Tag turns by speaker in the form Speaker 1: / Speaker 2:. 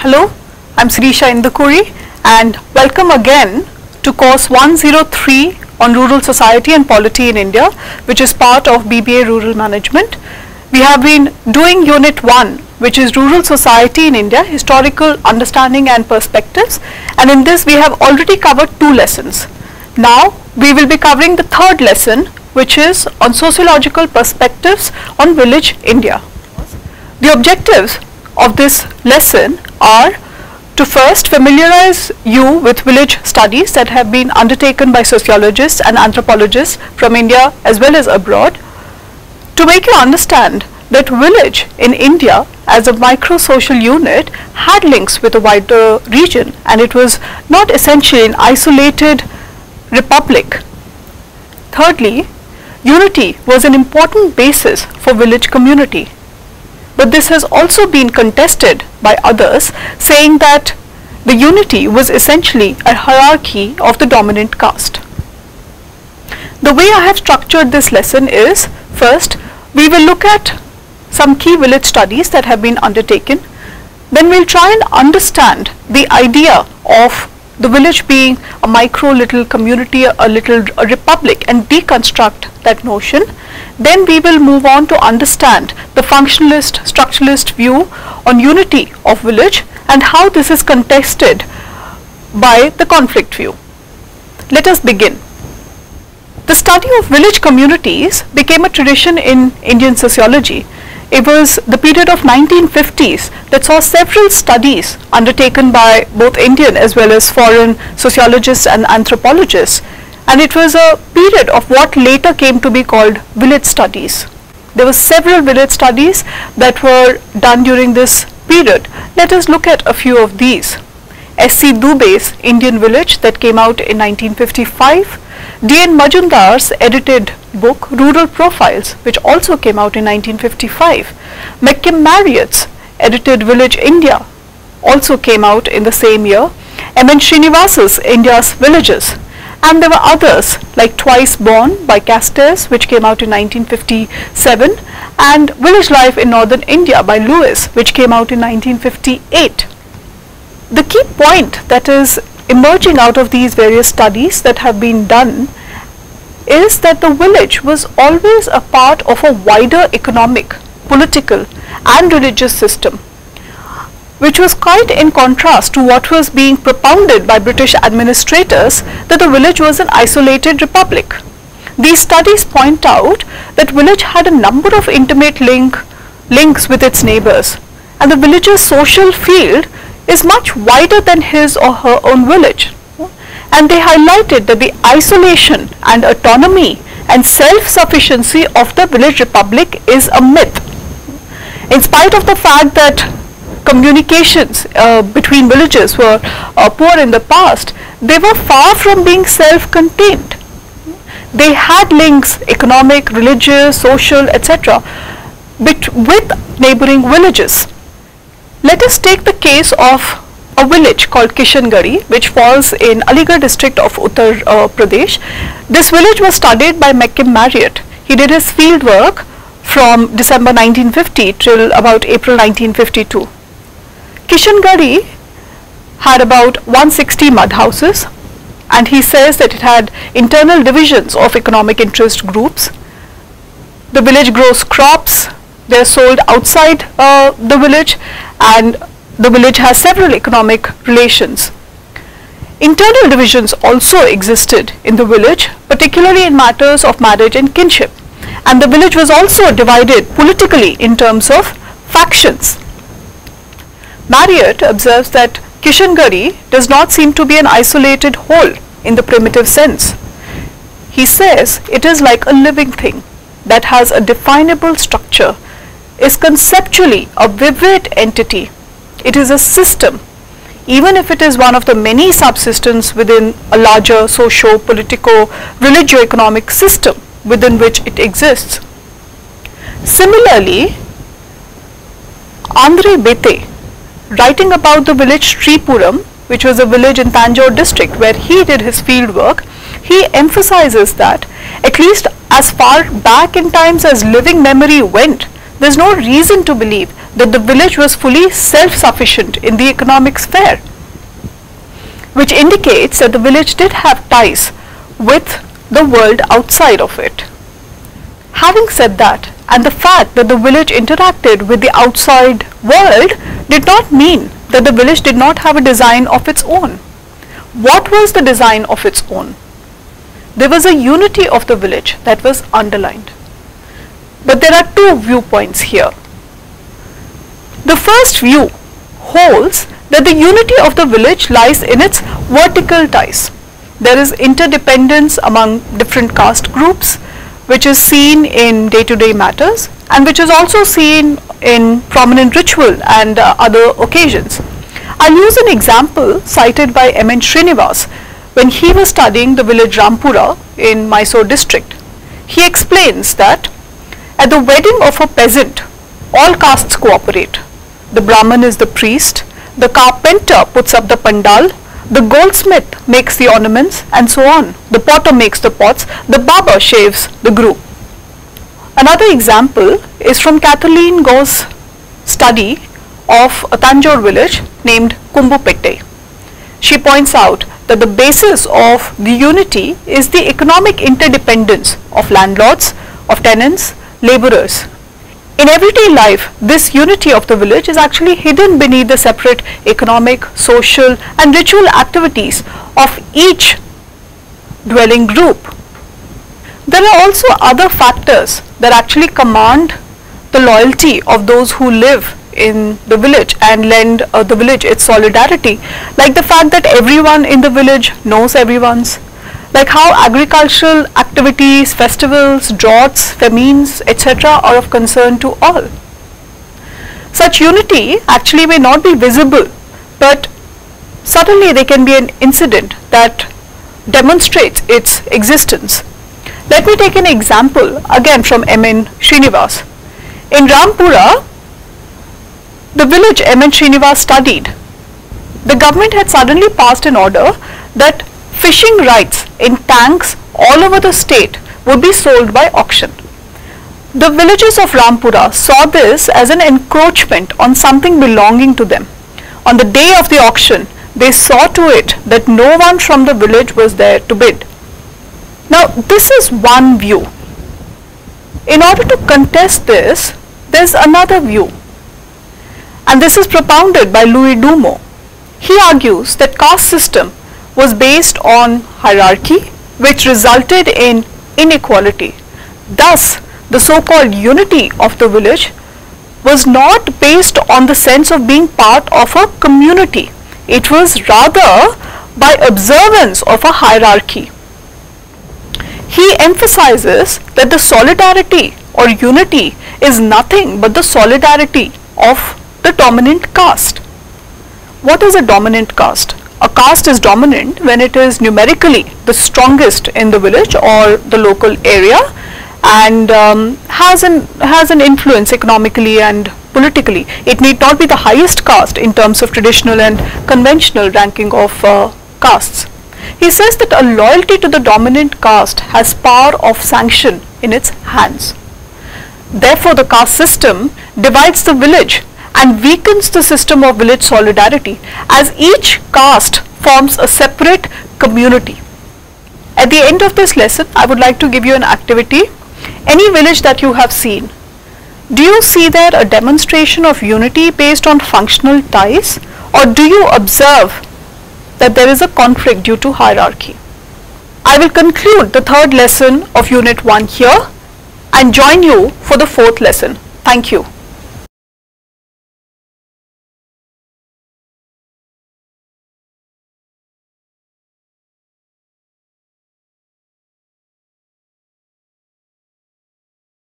Speaker 1: Hello, I'm Sirisha Indukuri and welcome again to course 103 on Rural Society and Polity in India, which is part of BBA Rural Management. We have been doing Unit 1, which is Rural Society in India, Historical Understanding and Perspectives, and in this we have already covered 2 lessons. Now we will be covering the 3rd lesson, which is on Sociological Perspectives on Village India. The objectives of this lesson are to first familiarize you with village studies that have been undertaken by sociologists and anthropologists from India as well as abroad, to make you understand that village in India as a micro-social unit had links with a wider region and it was not essentially an isolated republic. Thirdly, unity was an important basis for village community. But this has also been contested by others, saying that the unity was essentially a hierarchy of the dominant caste. The way I have structured this lesson is, first, we will look at some key village studies that have been undertaken. Then we'll try and understand the idea of the village being a micro little community, a republic, and deconstruct that notion. Then we will move on to understand the functionalist, structuralist view on unity of village and how this is contested by the conflict view. Let us begin. The study of village communities became a tradition in Indian sociology. It was the period of 1950s that saw several studies undertaken by both Indian as well as foreign sociologists and anthropologists, and it was a period of what later came to be called village studies. There were several village studies that were done during this period. Let us look at a few of these. S.C. Dubey's Indian Village that came out in 1955, D.N. Majumdar's edited book Rural Profiles, which also came out in 1955. McKim Marriott's edited Village India also came out in the same year. M.N. Srinivasa's India's Villages, and there were others like Twice Born by Castells, which came out in 1957, and Village Life in Northern India by Lewis, which came out in 1958. The key point that is emerging out of these various studies that have been done is that the village was always a part of a wider economic, political and religious system, which was quite in contrast to what was being propounded by British administrators, that the village was an isolated republic. These studies point out that village had a number of intimate links with its neighbors, and the village's social field is much wider than his or her own village. And they highlighted that the isolation and autonomy and self-sufficiency of the village republic is a myth. In spite of the fact that communications between villages were poor in the past, they were far from being self-contained. They had links, economic, religious, social, etc., with neighboring villages. Let us take the case of a village called Kishangarhi, which falls in Aligarh district of Uttar Pradesh. This village was studied by McKim Marriott. He did his field work from December 1950 till about April 1952. Kishangarhi had about 160 mud houses, and he says that it had internal divisions of economic interest groups. The village grows crops, they are sold outside the village, and the village has several economic relations. Internal divisions also existed in the village, particularly in matters of marriage and kinship, and the village was also divided politically in terms of factions. Marriott observes that Kishangarhi does not seem to be an isolated whole in the primitive sense. He says it is like a living thing that has a definable structure, is conceptually a vivid entity. It is a system, even if it is one of the many subsystems within a larger socio-politico, religio-economic system within which it exists. Similarly, Andre Bete, writing about the village Sripuram, which was a village in Tanjore district where he did his field work, he emphasizes that at least as far back in times as living memory went, there is no reason to believe that the village was fully self-sufficient in the economic sphere, which indicates that the village did have ties with the world outside of it. Having said that, and the fact that the village interacted with the outside world did not mean that the village did not have a design of its own. What was the design of its own? There was a unity of the village that was underlined. But there are two viewpoints here. The first view holds that the unity of the village lies in its vertical ties. There is interdependence among different caste groups, which is seen in day-to-day matters and which is also seen in prominent ritual and other occasions. I'll use an example cited by M.N. Srinivas when he was studying the village Rampura in Mysore district. He explains that at the wedding of a peasant, all castes cooperate. The Brahman is the priest, the carpenter puts up the pandal, the goldsmith makes the ornaments, and so on. The potter makes the pots, the barber shaves the groom. Another example is from Kathleen Go's study of a Tanjore village named Kumbupette. She points out that the basis of the unity is the economic interdependence of landlords, of tenants, laborers. In everyday life, this unity of the village is actually hidden beneath the separate economic, social and ritual activities of each dwelling group. There are also other factors that actually command the loyalty of those who live in the village and lend the village its solidarity, like the fact that everyone in the village knows everyone's, like how agricultural activities, festivals, droughts, famines, etc. are of concern to all. Such unity actually may not be visible, but suddenly there can be an incident that demonstrates its existence. Let me take an example again from M.N. Srinivas. In Rampura, the village M.N. Srinivas studied, the government had suddenly passed an order that fishing rights in tanks all over the state would be sold by auction. The villagers of Rampura saw this as an encroachment on something belonging to them. On the day of the auction, they saw to it that no one from the village was there to bid. Now, this is one view. In order to contest this, there is another view, and this is propounded by Louis Dumont. He argues that caste system was based on hierarchy, which resulted in inequality. Thus, the so-called unity of the village was not based on the sense of being part of a community. It was rather by observance of a hierarchy. He emphasizes that the solidarity or unity is nothing but the solidarity of the dominant caste. What is a dominant caste? A caste is dominant when it is numerically the strongest in the village or the local area and has an influence economically and politically. It need not be the highest caste in terms of traditional and conventional ranking of castes. He says that a loyalty to the dominant caste has power of sanction in its hands. Therefore, the caste system divides the village and weakens the system of village solidarity, as each caste forms a separate community. At the end of this lesson, I would like to give you an activity. Any village that you have seen, do you see there a demonstration of unity based on functional ties, or do you observe that there is a conflict due to hierarchy? I will conclude the third lesson of Unit 1 here and join you for the fourth lesson. Thank you.